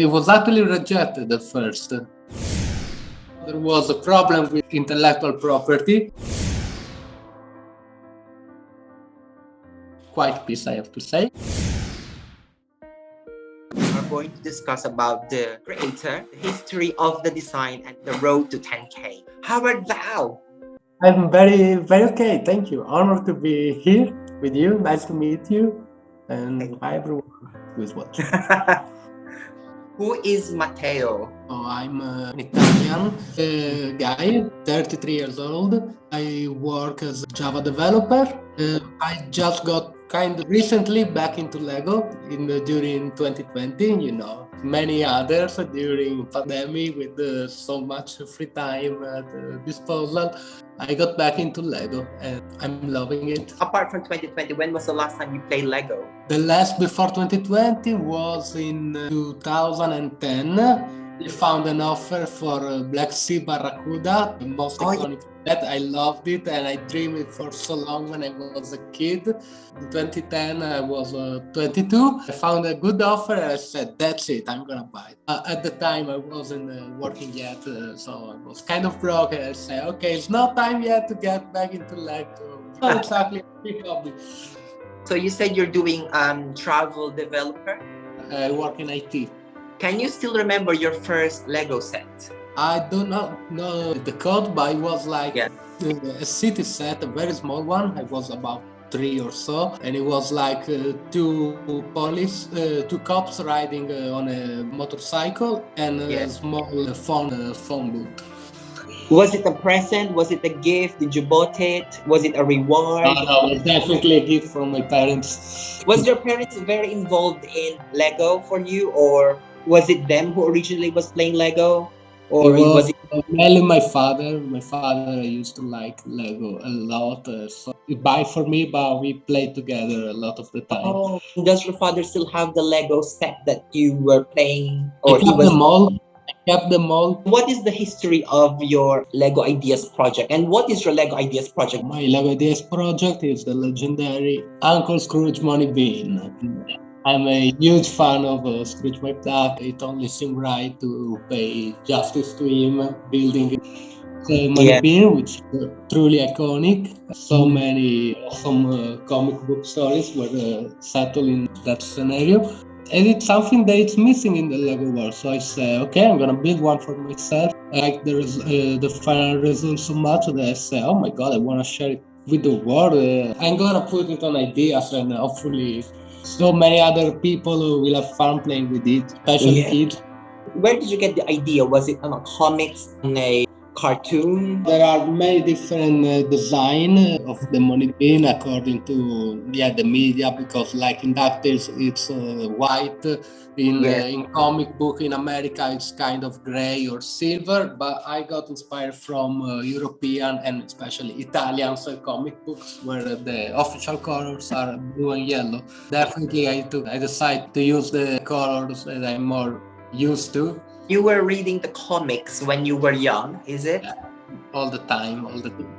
It was actually rejected at first. There was a problem with intellectual property. Quite pissed, I have to say. We're going to discuss about the creator, the history of the design, and the road to 10K. How art thou? I'm very, very okay. Thank you. Honored to be here with you. Nice to meet you. And hi, everyone who is watching. Who is Matteo? I'm an Italian guy, 33 years old. I work as a Java developer. I just got kind of recently back into Lego during 2020, many others during pandemic with so much free time at disposal. I got back into Lego and I'm loving it. Apart from 2020, when was the last time you played Lego? The last before 2020 was in 2010. I found an offer for Black Sea Barracuda, the most iconic set. I loved it and I dreamed it for so long when I was a kid. In 2010, I was 22. I found a good offer and I said, that's it, I'm gonna buy it. At the time, I wasn't working yet, so I was kind of broke. And I said, okay, it's not time yet to get back into Lego. Not exactly a big hobby. So you said you're doing travel developer? I work in IT. Can you still remember your first Lego set? I do not know the code, but it was like a city set, a very small one. I was about 3 or so, and it was like two cops riding on a motorcycle and a small phone booth. Was it a present? Was it a gift? Did you bought it? Was it a reward? No, it was definitely a gift from my parents. Was your parents very involved in Lego for you, or was it them who originally was playing Lego? Or was it mainly my father? My father used to like Lego a lot, so he buy for me, but we played together a lot of the time. Oh, does your father still have the Lego set that you were playing? Or I kept them all. What is the history of your Lego Ideas project? And what is your Lego Ideas project? My Lego Ideas project is the legendary Uncle Scrooge Money Bin. I'm a huge fan of Scrooge McDuck. It only seemed right to pay justice to him, building the Money Bin, which is truly iconic. So many awesome comic book stories were settled in that scenario. And it's something that it's missing in the Lego world. So I say, okay, I'm gonna build one for myself. I like the final result so much that I say, oh my god, I wanna share it with the world. I'm gonna put it on Ideas, and hopefully so many other people will have fun playing with it, especially kids. Where did you get the idea? Was it on a comics, on a cartoon? There are many different design of the Money Bin according to the media, because like in DuckTales it's white, in comic book in America it's kind of gray or silver, but I got inspired from European and especially Italian comic books where the official colors are blue and yellow. Definitely I decided to use the colors that I'm more used to. You were reading the comics when you were young, is it? Yeah, all the time.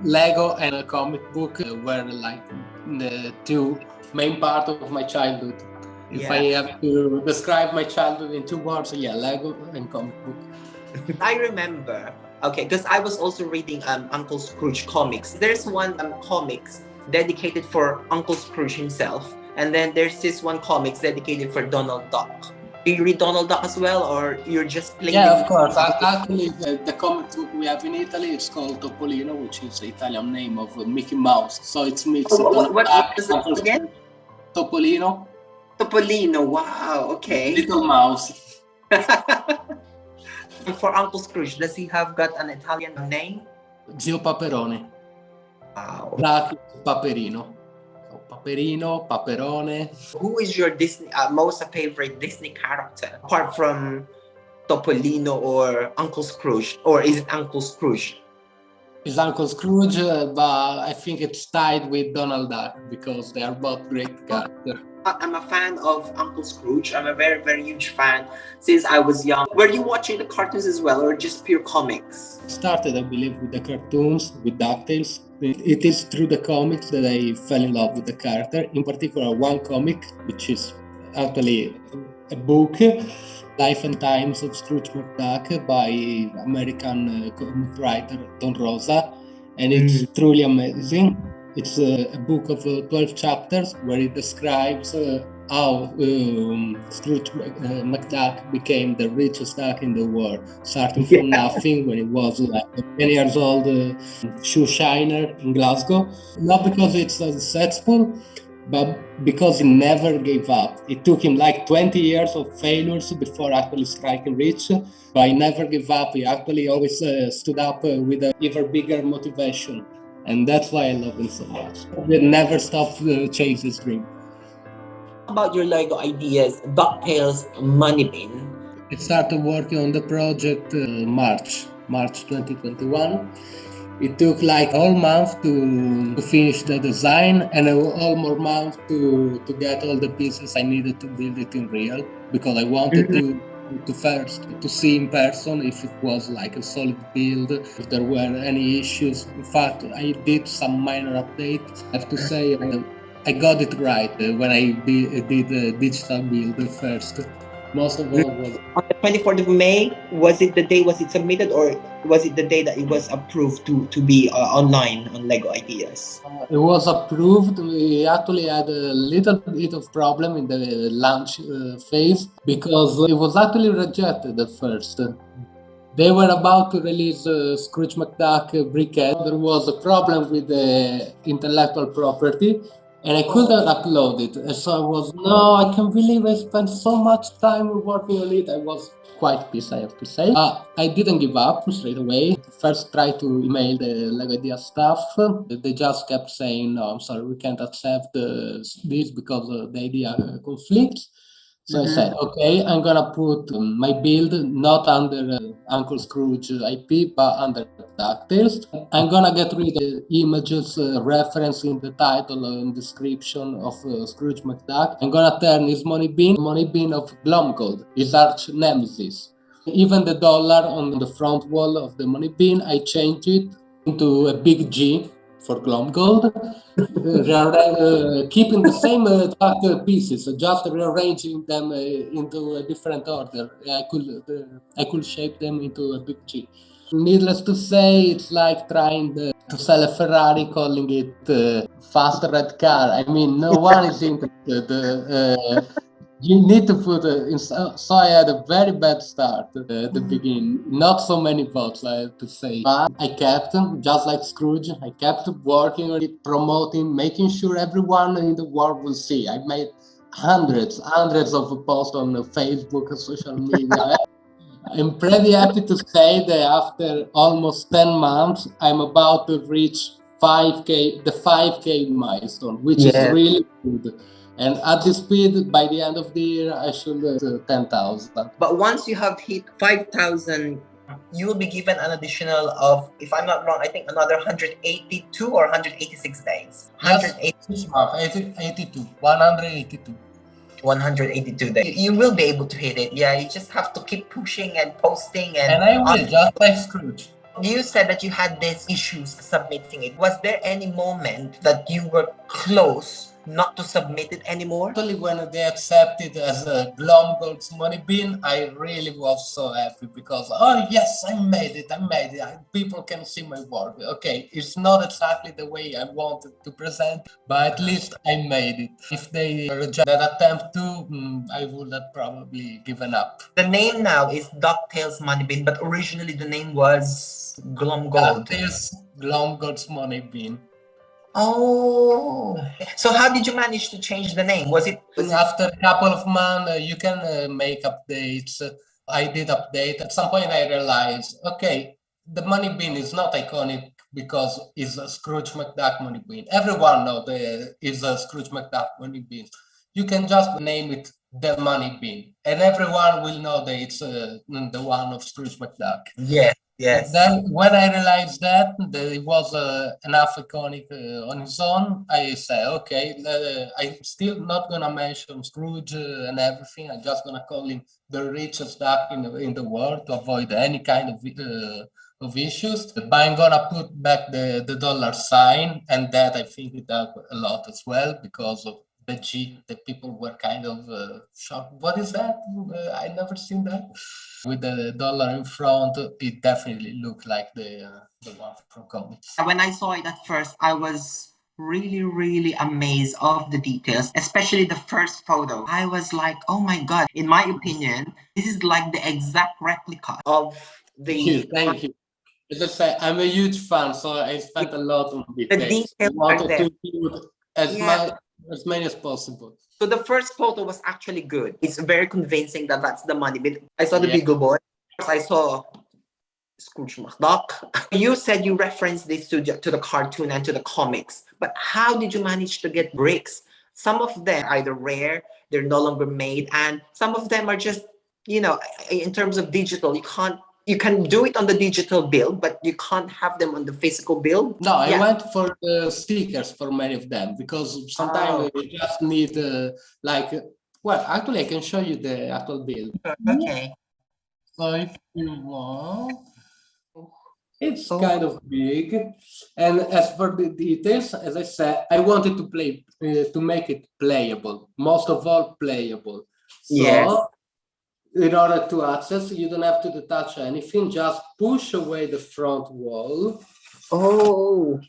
Lego and a comic book were like the two main part of my childhood. If I have to describe my childhood in 2 words, Lego and comic book. I remember, because I was also reading Uncle Scrooge comics. There's one comics dedicated for Uncle Scrooge himself, and then there's this one comics dedicated for Donald Duck. Do you read Donald Duck as well, or you're just playing? Yeah, of course. Actually, the comic book we have in Italy is called Topolino, which is the Italian name of Mickey Mouse. So it's mixed. What is it again? Topolino. Topolino, wow, okay. Little mouse. And for Uncle Scrooge, does he have got an Italian name? Zio Paperone. Wow. Like Paperino. Paperino, Paperone. Who is your Disney most favorite Disney character apart from Topolino or Uncle Scrooge, or is it Uncle Scrooge? It's Uncle Scrooge, but I think it's tied with Donald Duck because they are both great characters. I'm a fan of Uncle Scrooge. I'm a very, very huge fan since I was young. Were you watching the cartoons as well, or just pure comics? Started, I believe, with the cartoons, with DuckTales. It is through the comics that I fell in love with the character. In particular, one comic, which is actually a book Life and Times of Scrooge McDuck by American comic writer Don Rosa, and it's truly amazing. It's a book of 12 chapters where it describes how Scrooge McDuck became the richest duck in the world, starting from nothing when he was like 10 years old shoe shiner in Glasgow. Not because it's successful, but because he never gave up. It took him like 20 years of failures before actually striking rich, but he never gave up. He actually always stood up with an even bigger motivation. And that's why I love him so much. He never stopped chasing his dream. About your Lego ideas, DuckTales Money Bin. I started working on the project March 2021. It took like a whole month to finish the design and a whole more month to get all the pieces I needed to build it in real, because I wanted to first to see in person if it was like a solid build, if there were any issues. In fact, I did some minor updates. I have to say I got it right when I did the digital build first. Most of all was On the 24th of May, was it the day was it submitted, or was it the day that it was approved to be online on Lego Ideas? it was approved. We actually had a little bit of problem in the launch phase because it was actually rejected at first. They were about to release Scrooge McDuck Brickhead. There was a problem with the intellectual property, and I couldn't upload it. And so I was, no, I can't believe I spent so much time working on it. I was quite pissed, I have to say. I didn't give up straight away. First tried to email the Lego Idea staff. They just kept saying, no, I'm sorry, we can't accept this because the idea conflicts. So I said, okay, I'm gonna put my build not under Uncle Scrooge IP, but under DuckTales. I'm gonna get rid of the images reference in the title and description of Scrooge McDuck. I'm gonna turn his money bin of Glomgold, his arch nemesis. Even the dollar on the front wall of the money bin, I changed it into a big G for Glomgold. Keeping the same pieces, just rearranging them into a different order. I could shape them into a big G. Needless to say, it's like trying to sell a Ferrari, calling it fast red car. I mean, no one is interested. You need to put so I had a very bad start at the beginning. Not so many votes, I have to say. But I kept, just like Scrooge, I kept working on it, promoting, making sure everyone in the world will see. I made hundreds of posts on Facebook and social media. I'm pretty happy to say that after almost 10 months, I'm about to reach 5K, the 5K milestone, which is really good. And at this speed, by the end of the year, I should 10,000. But once you have hit 5,000, you will be given an additional of, if I'm not wrong, I think another 182 or 186 days. Yes, 182. 182 days. You will be able to hit it. Yeah, you just have to keep pushing and posting. And I will, just like Scrooge. You said that you had these issues submitting it. Was there any moment that you were close not to submit it anymore? Actually, when they accepted as a Glomgold's money bin, I really was so happy because, oh yes, I made it. People can see my work. Okay, it's not exactly the way I wanted to present, but at least I made it. If they reject that attempt too, I would have probably given up. The name now is DuckTales Money Bin, but originally the name was Glomgold. DuckTales Glomgold's money bin. Oh, so how did you manage to change the name? Was it after a couple of months? You can make updates. I did update. At some point, I realized, okay, the money bin is not iconic because it's a Scrooge McDuck money bin. Everyone knows it's a Scrooge McDuck money bin. You can just name it the money bin, and everyone will know that it's the one of Scrooge McDuck. Yes. Yes. Then when I realized that it was enough iconic on its own, I said, okay, I'm still not gonna mention Scrooge and everything. I'm just gonna call him the richest duck in the world to avoid any kind of issues. But I'm gonna put back the dollar sign, and that I think it helped a lot as well because of legit. The people were kind of shocked. What is that? I never seen that. With the dollar in front, it definitely looked like the one from comics. When I saw it at first, I was really, really amazed of the details, especially the first photo. I was like, oh my god, in my opinion, this is like the exact replica of the Thank you. As I say, I'm a huge fan, so I spent a lot on the details. I details are wanted there. to include as Yeah. as many as possible. So the first photo was actually good. It's very convincing that that's the money. But I saw the Yeah. Beagle Boy. I saw Scrooge McDuck. You said you referenced this to the cartoon and to the comics, but how did you manage to get bricks? Some of them are either rare, they're no longer made, and some of them are just, in terms of digital, you can do it on the digital build, but you can't have them on the physical build. No, I went for the stickers for many of them because sometimes you just need well, actually I can show you the actual build. Okay. So if you want, it's kind of big. And as for the details, as I said, I wanted to play to make it playable, most of all playable. Yes. So in order to access, you don't have to detach anything, just push away the front wall. Oh.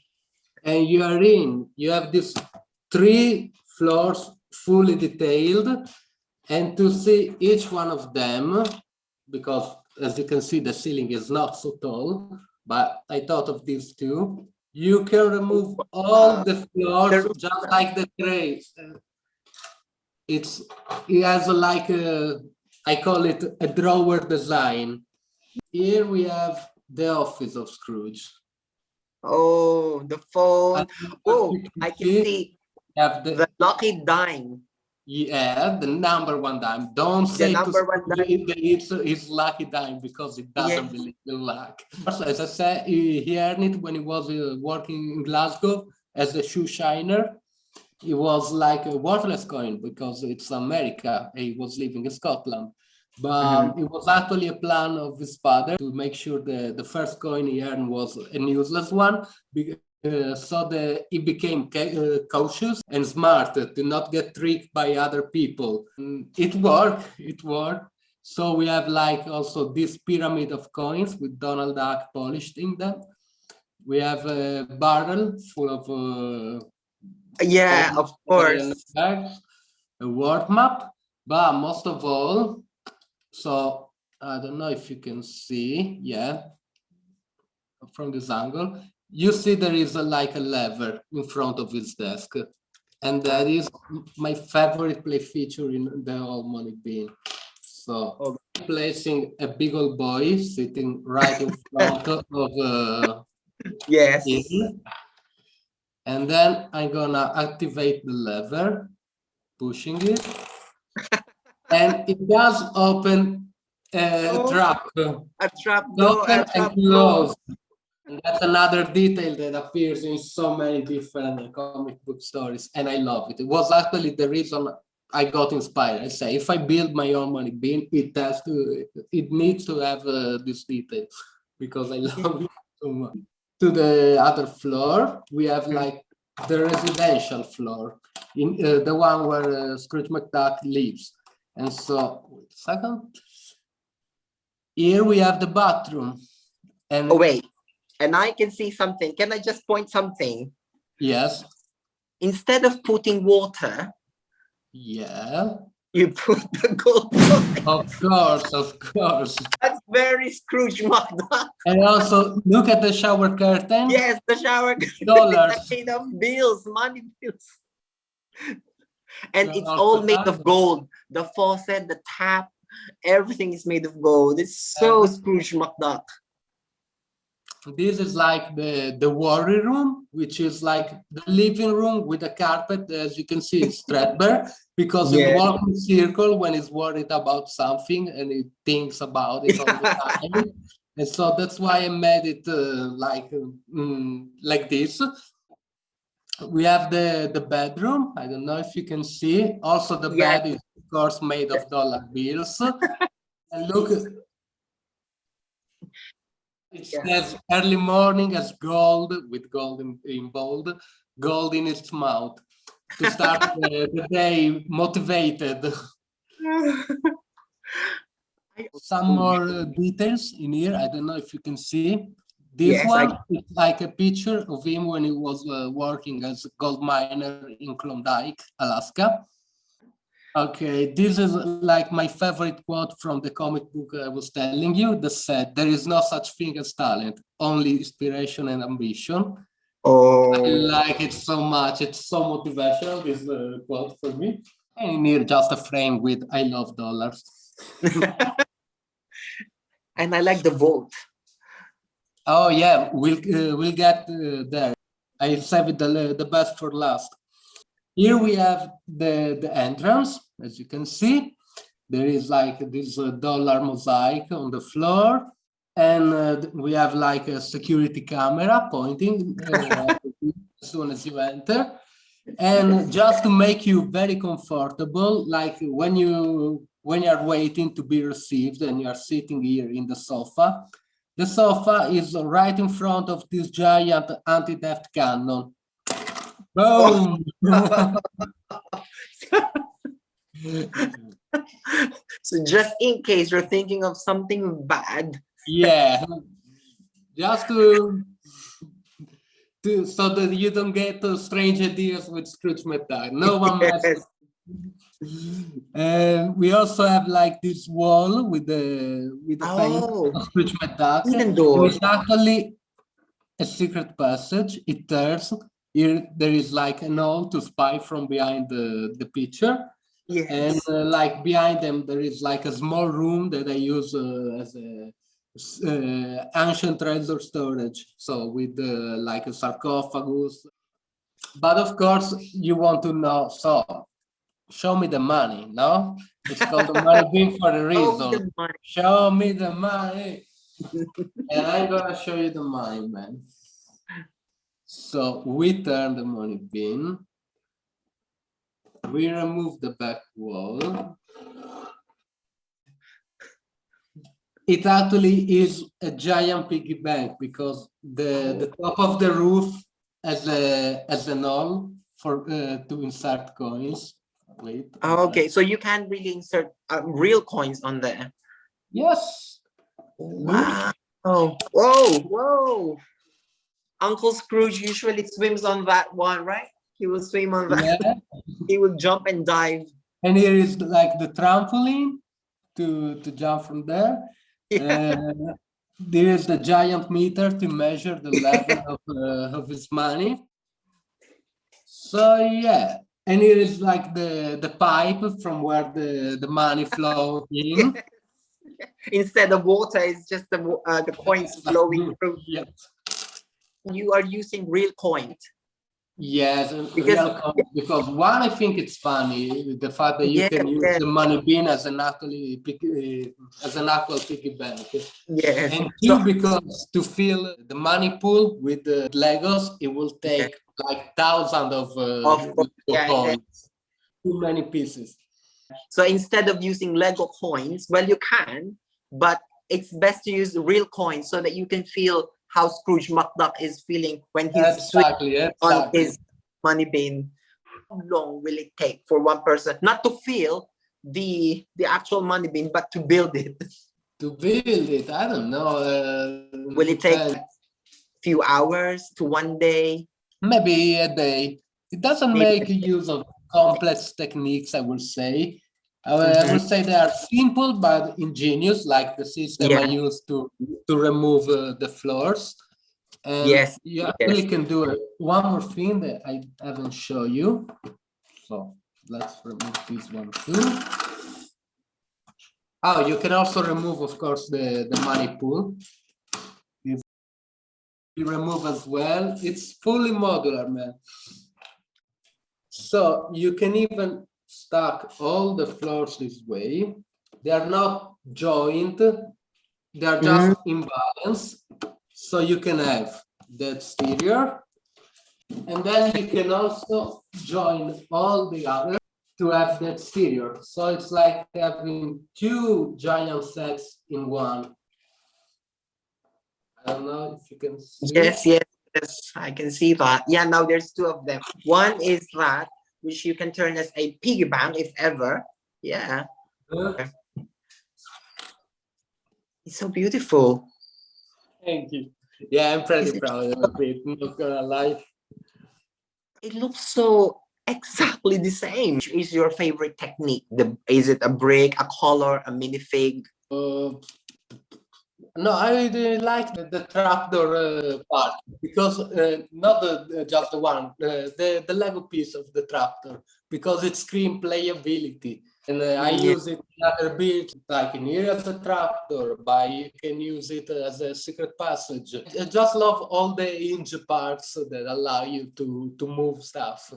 And you are in. You have these 3 floors fully detailed, and to see each one of them, because as you can see, the ceiling is not so tall, but I thought of these 2. You can remove all the floors just like the trays. It has I call it a drawer design. Here we have the office of Scrooge. Oh, the phone. Oh, I can see have the lucky dime. Yeah, the number 1 dime. Don't say to #1 dime. it's lucky dime because it doesn't believe in luck. As I said, he earned it when he was working in Glasgow as a shoe shiner. It was like a worthless coin because it's America. He was living in Scotland. But it was actually a plan of his father to make sure the first coin he earned was a useless one. So he became cautious and smart to not get tricked by other people. It worked. It worked. So we have also this pyramid of coins with Donald Duck polished in them. We have a barrel full of of course. a word map, but most of all, so I don't know if you can see, from this angle, you see there is a lever in front of his desk, and that is my favorite play feature in the whole money bin. So placing a big old boy sitting right in front of him. And then I'm gonna activate the lever, pushing it, and it does open a trap. A trap door. Open and close. And that's another detail that appears in so many different comic book stories, and I love it. It was actually the reason I got inspired. I say, if I build my own money bin, it needs to have this detail because I love it so much. To the other floor, we have the residential floor, in the one where Scrooge McDuck lives. And so, wait a second. Here we have the bathroom. And wait, and I can see something. Can I just point something? Yes. Instead of putting water, you put the gold coin. Of course. That's very Scrooge McDuck. And also, look at the shower curtain. Yes, the shower curtain dollars is made of bills, money bills. And it's all made of gold. The faucet, the tap, everything is made of gold. It's so Scrooge McDuck. This is the worry room, which is the living room with a carpet. As you can see, it's threadbare because it walks in circle when it's worried about something and it thinks about it all the time. And so that's why I made it like this. We have the bedroom. I don't know if you can see. Also, the bed is, of course, made of dollar bills. And look, it says early morning as gold with gold in bold, gold in its mouth. to start the day motivated. Some more details in here. I don't know if you can see. This Yes, I. one is like a picture of him when he was working as a gold miner in Klondike, Alaska. Okay, this is like my favorite quote from the comic book I was telling you that said, "There is no such thing as talent, only inspiration and ambition." I Oh. like it so much. It's so motivational, this quote for me. And here, just a frame with "I love dollars." And I like the vault. Oh yeah, we'll get there. I saved the best for last. Here we have the entrance, as you can see. There is like this dollar mosaic on the floor, and we have like a security camera pointing as soon as you enter. And just to make you very comfortable, like when you are waiting to be received and you are sitting here in the sofa is right in front of this giant anti-theft cannon. Boom! So just in case you're thinking of something bad. Yeah, just so that you don't get strange ideas with Scrooge McDuck. No one messes. And we also have like this wall with the paint Oh, of Scrooge McDuck, hidden and door. it's actually a secret passage. It turns here. There is like an hole to spy from behind the picture. And Yes. like behind them, there is like a small room that I use as a ancient treasure storage. So with like a sarcophagus. But of course, you want to know. So show me the money. No, it's called the money bin for a Oh, reason. the money. Show me the money, and I'm gonna show you the money, man. So we turn the money bin. We remove the back wall. It actually is a giant piggy bank because the top of the roof as an hole for to insert coins. Wait. Oh, okay, so you can really insert real coins on there. Yes. Wow. Oh, whoa, whoa. Uncle Scrooge usually swims on that one, right? He will swim on that. Yeah. He will jump and dive. And here is like the trampoline to jump from there. Yeah. There is the giant meter to measure the level of his money. So yeah, and here is like the pipe from where the money flows in. Yes. Instead of water, it's just the coins flowing through. Yeah. You are using real coins. Yes, Because real coins. Because one, I think it's funny the fact that you yes, can use yes, the money bin as an actual piggy bank. yes. And So two, because to fill the money pool with the Legos, it will yeah, take like thousands of of course, Lego yeah. coins. Too many pieces. So instead of using Lego coins, well, you can, but it's best to use real coins so that you can feel how Scrooge McDuck is feeling when he's Exactly, on exactly. his money bin. How long will it take for one person not to feel the actual money bin, but to build it? To build it, I don't know. Will it take a few hours to one day? Maybe a day. It doesn't Maybe. make use of complex techniques, I would say. I Mhm. would say they are simple but ingenious, like the system I Yeah. used to remove the floors. And Yes. you Yes. actually can do it. One more thing that I haven't shown you. So let's remove this one too. Oh, you can also remove, of course, the money pool. You remove as well. It's fully modular, man. So you can even stack all the floors this way. They are not joined, they are just Mhm. in balance. So you can have the exterior, and then you can also join all the other to have the exterior. So it's like having two giant sets in one. I don't know if you can see. Yes, yes, yes. I can see that. Yeah, now there's two of them. One is that which you can turn as a piggy bank if ever. Yeah, it's so beautiful. Thank you. Yeah, I'm pretty Is it? proud of it. Not gonna lie. It looks so exactly the same. Which is your favorite technique? Is it a brick, a color, a minifig? Uh, no, I really like the trapdoor part because not just the one, the Lego piece of the trapdoor because it screams playability. And I Yeah. use it in other bits, like in here as a trapdoor, but you can use it as a secret passage. I just love all the hinge parts that allow you to move stuff.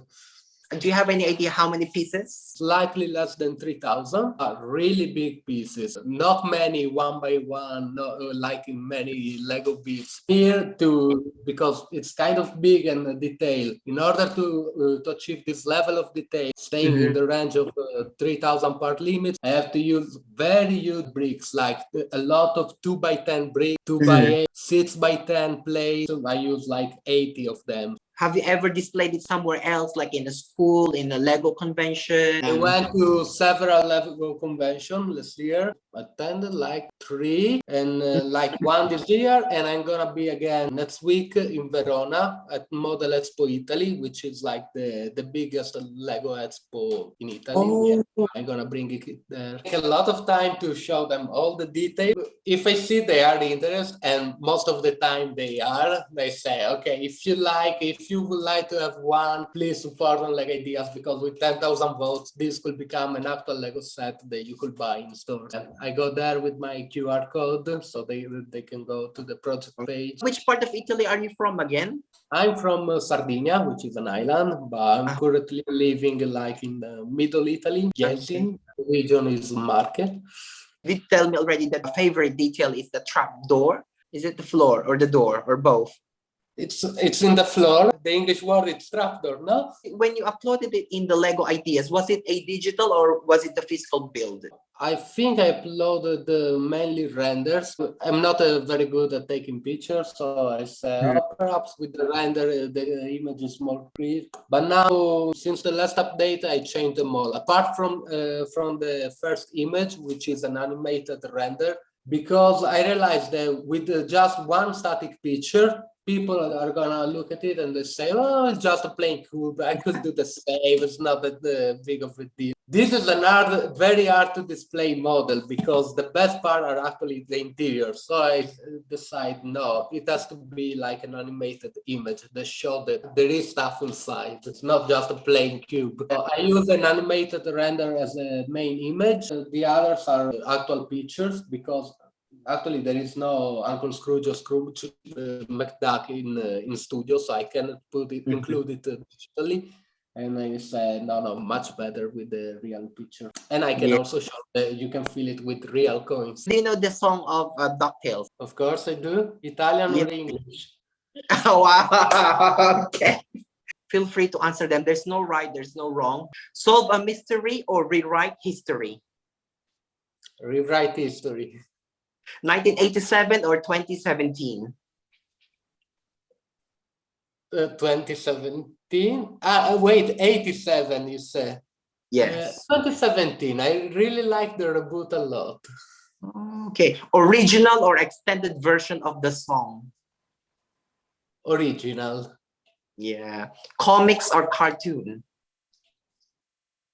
Do you have any idea how many pieces? Slightly less than 3,000 are really big pieces. Not many one by one, not like in many Lego bits. Here to because it's kind of big and detailed. In order to achieve this level of detail, staying in the range of 3,000 part limits, I have to use very huge bricks, like a lot of 2x10 bricks, 2x8, 6x10 plates. I use like 80 of them. Have you ever displayed it somewhere else, like in a school, in a Lego convention? I went to several Lego conventions last year. Attended like 3 and like 1 this year, and I'm gonna be again next week in Verona at Model Expo Italy, which is like the biggest Lego Expo in Italy. Yeah. I'm gonna bring it there. Take a lot of time to show them all the details. If I see they are interested, and most of the time they say, okay, if you would like to have one, please support on Lego Ideas because with 10,000 votes, this could become an actual Lego set that you could buy in stores. And I go there with my QR code, so they can go to the project page. Which part of Italy are you from again? I'm from Sardinia, which is an island, but I'm currently living like in the middle Italy. Jensin, the region is Marche. Did you tell me already that favorite detail is the trap door? Is it the floor or the door or both? It's in the floor. The English word is trapdoor, no? When you uploaded it in the Lego Ideas, was it a digital or was it the physical build? I think I uploaded mainly renders. I'm not very good at taking pictures, so I say, perhaps with the render, the image is more clear. But now, since the last update, I changed them all. Apart from the first image, which is an animated render, because I realized that with just one static picture, people are gonna look at it and they say, "Oh, it's just a plain cube. I could do the same. It's not that big of a deal." This is very hard to display model because the best part are actually the interior. So I decide no, it has to be like an animated image that show that there is stuff inside. It's not just a plain cube. So I use an animated render as a main image. The others are actual pictures because actually there is no Uncle Scrooge or Scrooge McDuck in studio, so I cannot include it digitally. And I said, no, much better with the real picture. And I can also show that you can feel it with real coins. Do you know the song of DuckTales? Of course I do. Italian or English? Wow. Okay. Feel free to answer them. There's no right, there's no wrong. Solve a mystery or rewrite history. Rewrite history. 1987 or 2017? 2017. Wait, 87 you said. Yes. 2017. I really like the reboot a lot. Okay. Original or extended version of the song? Original. Yeah. Comics or cartoon?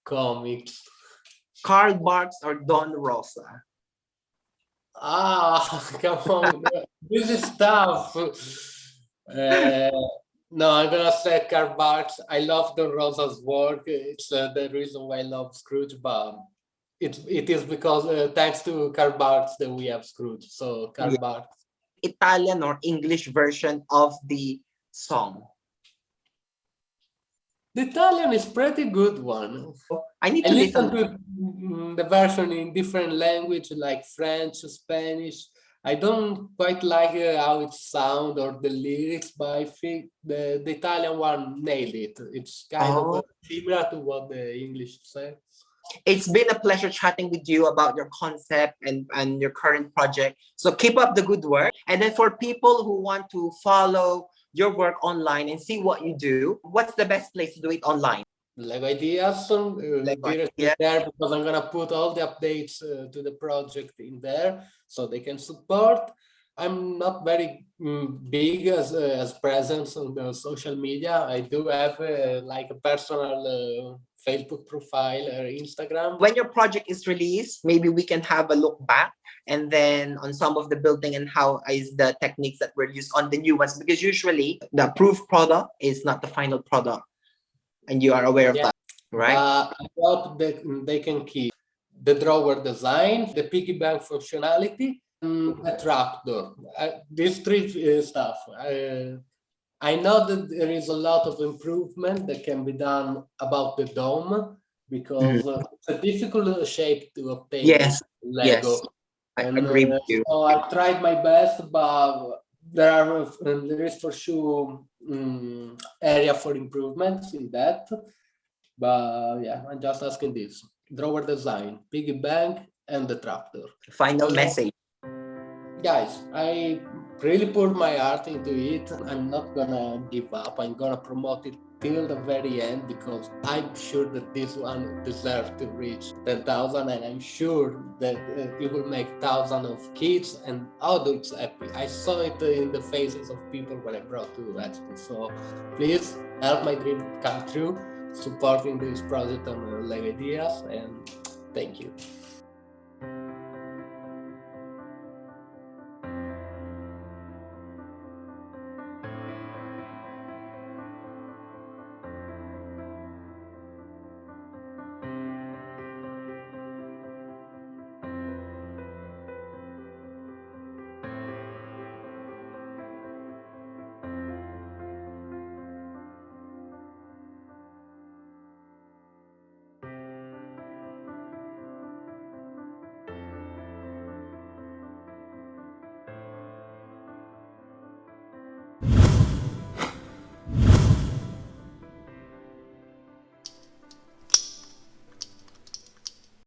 Comics. Karl Barks or Don Rosa? Come on. This is tough. No, I'm gonna say Karl Barks. I love Don Rosa's work. It's the reason why I love Scrooge, but it is because thanks to Karl Barks that we have Scrooge. So Karl Barks. Italian or English version of the song? The Italian is pretty good one. I need I to listen listen. to the version in different language like French, Spanish. I don't quite like how it sounds or the lyrics, but I think the Italian one nailed it. It's kind of similar to what the English says. It's been a pleasure chatting with you about your concept and your current project. So keep up the good work. And then for people who want to follow your work online and see what you do, what's the best place to do it online? Lego ideas Lego directly idea. there, because I'm gonna put all the updates to the project in there so they can support. I'm not very big as presence on the social media. I do have like a personal Facebook profile or Instagram. When your project is released, maybe we can have a look back and then on some of the building and how is the techniques that were used on the new ones, because usually the approved product is not the final product, and you are aware of that, right? I hope that they can keep the drawer design, the piggy bank functionality, a tractor. These three stuff. I know that there is a lot of improvement that can be done about the dome, because it's a difficult shape to obtain Yes, in Lego. yes, I And agree with you. so I tried my best, but there is for sure area for improvements in that. But yeah, I'm just asking this: drawer design, piggy bank, and the tractor. Final message. Guys, I really poured my heart into it. I'm not gonna give up. I'm gonna promote it till the very end, because I'm sure that this one deserves to reach 10,000, and I'm sure that it will make thousands of kids and adults happy. I saw it in the faces of people when I brought to Expo. So please help my dream come true, supporting this project on Lego Ideas, and thank you.